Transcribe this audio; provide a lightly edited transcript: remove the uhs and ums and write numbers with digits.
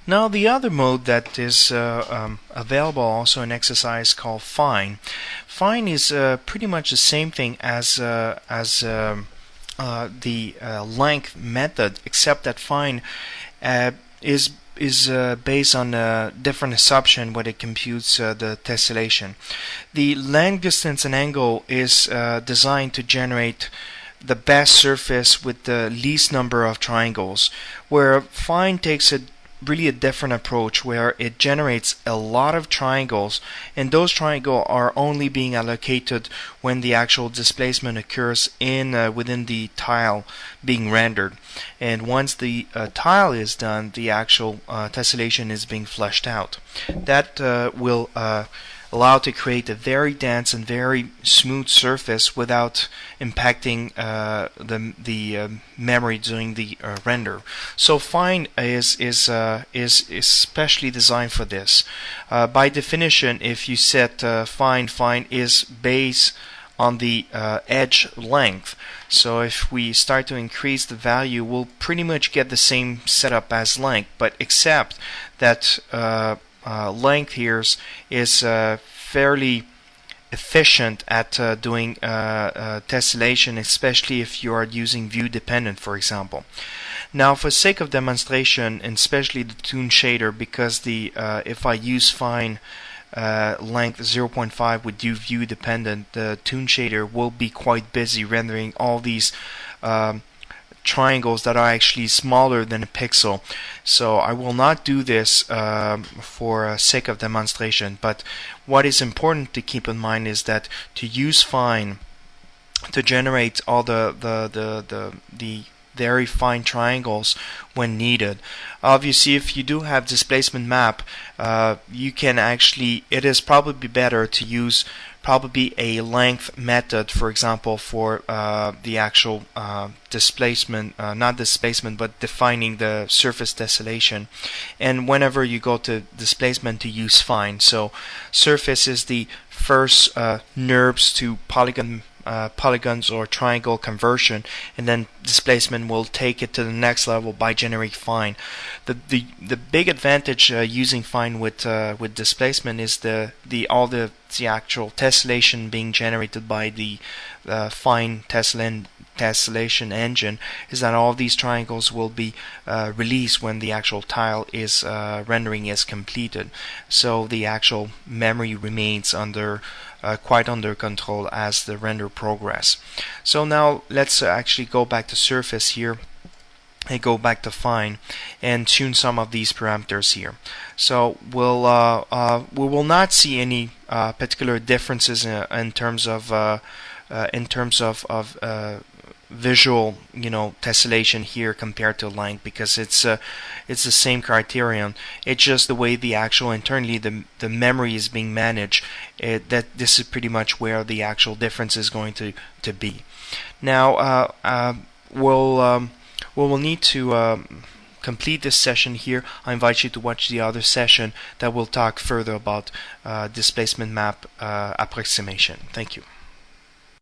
Now the other mode that is available also in exercise called fine. Fine is pretty much the same thing as the length method, except that fine is based on a different assumption when it computes the tessellation. The length, distance, and angle is designed to generate the best surface with the least number of triangles, where fine takes really a different approach, where it generates a lot of triangles, and those triangles are only being allocated when the actual displacement occurs in within the tile being rendered. And once the tile is done, the actual tessellation is being flushed out. That will allow to create a very dense and very smooth surface without impacting the memory during the render. So fine is especially designed for this. By definition, if you set fine is based on the edge length. So if we start to increase the value, we'll pretty much get the same setup as length, but except that length here is fairly efficient at doing tessellation, especially if you are using view dependent, for example. Now, for sake of demonstration, and especially the toon shader, because the if I use fine length 0.5 with view dependent, the toon shader will be quite busy rendering all these triangles that are actually smaller than a pixel. So I will not do this for sake of demonstration, but what is important to keep in mind is that to use fine to generate all the very fine triangles when needed. Obviously, if you do have displacement map, you can actually, it is probably better to use probably a length method, for example, for the actual displacement, not displacement, but defining the surface tessellation. And whenever you go to displacement, to use fine. So surface is the first NURBS to polygons or triangle conversion, and then displacement will take it to the next level by generating fine. The big advantage using fine with displacement is all the actual tessellation being generated by the fine tessellation engine, is that all these triangles will be released when the actual tile is rendering is completed. So the actual memory remains quite under control as the render progress. So now let's actually go back to surface here and go back to fine and tune some of these parameters here. So we will not see any particular differences in terms of visual, tessellation here compared to length, because it's the same criterion. It's just the way the actual internally the memory is being managed. That this is pretty much where the actual difference is going to be. Now we'll need to complete this session here. I invite you to watch the other session that will talk further about displacement map approximation. Thank you.